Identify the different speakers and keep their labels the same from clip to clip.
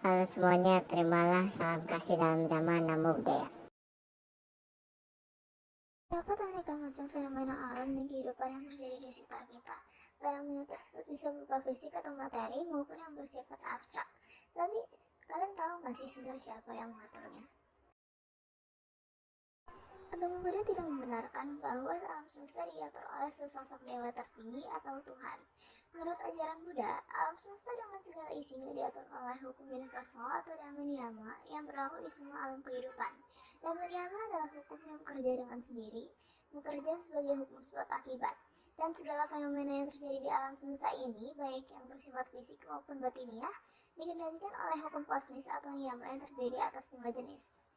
Speaker 1: Halo semuanya, terimalah salam kasih dalam zaman Namo Buddhaya.
Speaker 2: Dapat aneka macam fenomena alam dan kehidupan yang terjadi di sekitar kita. Fenomena tersebut bisa berupa fisik atau materi maupun yang bersifat abstrak. Tapi kalian tahu nggak sih sebenarnya siapa yang mengaturnya? Agama Buddha tidak membenarkan bahwa alam semesta diatur oleh sesosok dewa tertinggi atau Tuhan. Menurut ajaran Buddha, alam semesta dengan segala isinya diatur oleh hukum universal atau dhamma niyama yang berlaku di semua alam kehidupan. Dhamma niyama adalah hukum yang bekerja dengan sendiri, bekerja sebagai hukum sebab akibat. Dan segala fenomena yang terjadi di alam semesta ini, baik yang bersifat fisik maupun batiniah, dikendalikan oleh hukum kosmis atau niyama yang terdiri atas 5 jenis.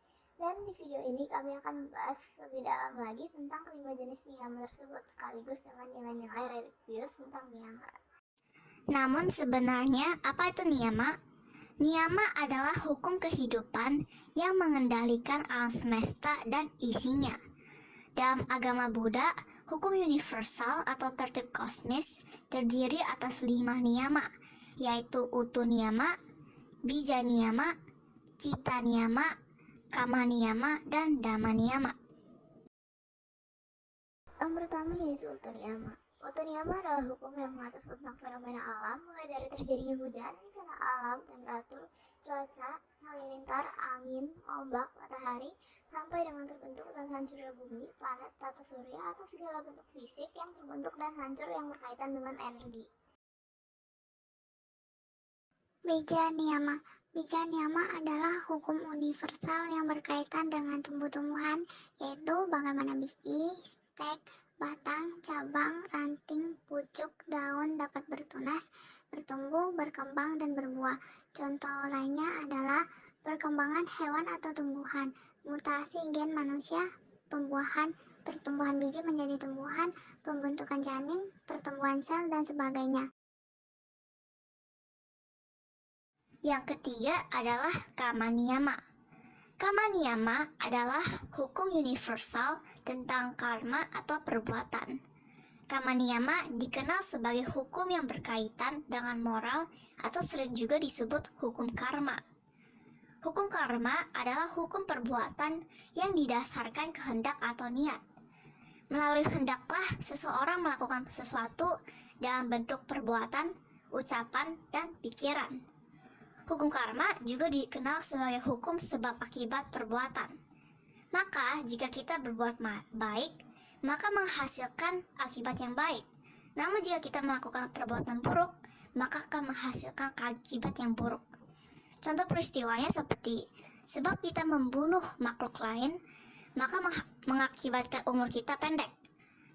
Speaker 2: Dan di video ini kami akan membahas lebih dalam lagi tentang kelima jenis niyama tersebut sekaligus dengan nilai-nilai religius tentang niyama.
Speaker 3: Namun sebenarnya apa itu niyama? Niyama adalah hukum kehidupan yang mengendalikan alam semesta dan isinya. Dalam agama Buddha, hukum universal atau tertib kosmis terdiri atas 5 niyama, yaitu utu niyama, bija niyama, cita niyama, kama niyama, dan dhamma niyama.
Speaker 2: Yang pertama yaitu utu niyama. Utu niyama adalah hukum yang mengatur tentang fenomena alam, mulai dari terjadinya hujan, bencana alam, temperatur, cuaca, halilintar, angin, ombak, matahari, sampai dengan terbentuk dan hancurnya bumi, planet, tata surya, atau segala bentuk fisik yang terbentuk dan hancur yang berkaitan dengan energi.
Speaker 4: Bija niyama. Bija niyama adalah hukum universal yang berkaitan dengan tumbuh-tumbuhan, yaitu bagaimana biji, stek, batang, cabang, ranting, pucuk, daun dapat bertunas, bertumbuh, berkembang, dan berbuah. Contoh lainnya adalah perkembangan hewan atau tumbuhan, mutasi gen manusia, pembuahan, pertumbuhan biji menjadi tumbuhan, pembentukan janin, pertumbuhan sel, dan sebagainya.
Speaker 3: Yang ketiga adalah kama niyama. Kama niyama adalah hukum universal tentang karma atau perbuatan. Kama niyama dikenal sebagai hukum yang berkaitan dengan moral atau sering juga disebut hukum karma. Hukum karma adalah hukum perbuatan yang didasarkan kehendak atau niat. Melalui hendaklah seseorang melakukan sesuatu dalam bentuk perbuatan, ucapan, dan pikiran. Hukum karma juga dikenal sebagai hukum sebab akibat perbuatan. Maka, jika kita berbuat baik, maka menghasilkan akibat yang baik. Namun jika kita melakukan perbuatan buruk, maka akan menghasilkan akibat yang buruk. Contoh peristiwanya seperti, sebab kita membunuh makhluk lain, maka mengakibatkan umur kita pendek.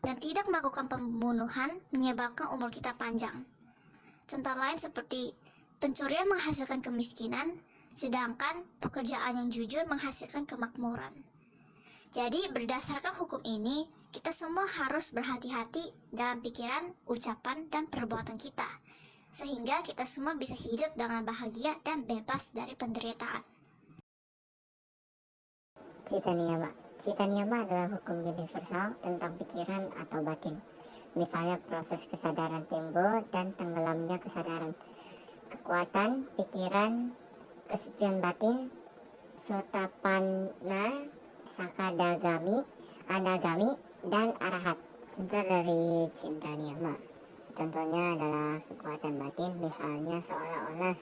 Speaker 3: Dan tidak melakukan pembunuhan menyebabkan umur kita panjang. Contoh lain seperti, pencurian menghasilkan kemiskinan, sedangkan pekerjaan yang jujur menghasilkan kemakmuran. Jadi berdasarkan hukum ini, kita semua harus berhati-hati dalam pikiran, ucapan, dan perbuatan kita, sehingga kita semua bisa hidup dengan bahagia dan bebas dari penderitaan.
Speaker 1: Cita niyama. Cita niyama adalah hukum universal tentang pikiran atau batin. Misalnya proses kesadaran timbul dan tenggelamnya kesadaran. Kekuatan, pikiran, kesucian batin, sotapanna, sakadagami, anagami, dan arahat. Contoh dari cinta niyama. Contohnya adalah kekuatan batin, misalnya seolah-olah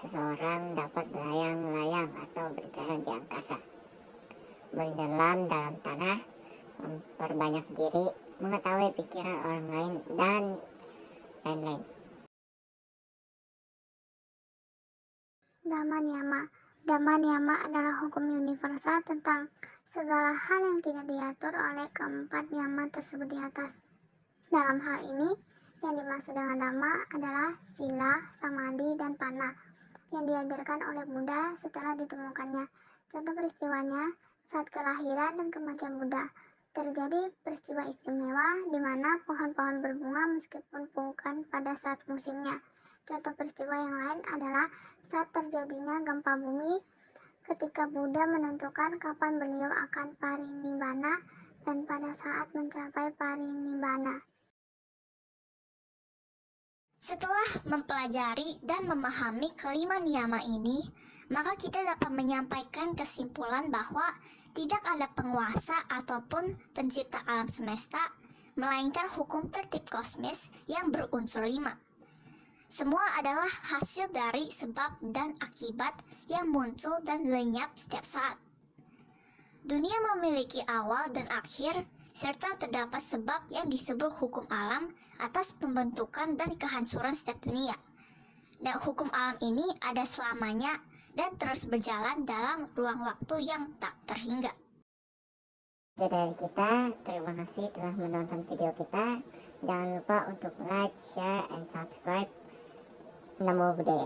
Speaker 1: seseorang dapat melayang-layang atau berjalan di angkasa. Menyelam dalam tanah, memperbanyak diri, mengetahui pikiran orang lain, dan lain-lain.
Speaker 4: Dhamma niyama. Dhamma niyama adalah hukum universal tentang segala hal yang tidak diatur oleh keempat niyama tersebut di atas. Dalam hal ini, yang dimaksud dengan dhamma adalah sila, samadhi, dan panna yang diajarkan oleh Buddha setelah ditemukannya. Contoh peristiwanya, saat kelahiran dan kematian Buddha, terjadi peristiwa istimewa di mana pohon-pohon berbunga meskipun bukan pada saat musimnya. Contoh peristiwa yang lain adalah saat terjadinya gempa bumi, ketika Buddha menentukan kapan beliau akan parinibbana dan pada saat mencapai parinibbana.
Speaker 3: Setelah mempelajari dan memahami kelima niyama ini, maka kita dapat menyampaikan kesimpulan bahwa tidak ada penguasa ataupun pencipta alam semesta, melainkan hukum tertib kosmis yang berunsur 5. Semua adalah hasil dari sebab dan akibat yang muncul dan lenyap setiap saat. Dunia memiliki awal dan akhir, serta terdapat sebab yang disebut hukum alam atas pembentukan dan kehancuran setiap dunia. Dan hukum alam ini ada selamanya dan terus berjalan dalam ruang waktu yang tak terhingga.
Speaker 1: Itu dari kita, terima kasih telah menonton video kita. Jangan lupa untuk like, share, and subscribe. Namo Buddhaya.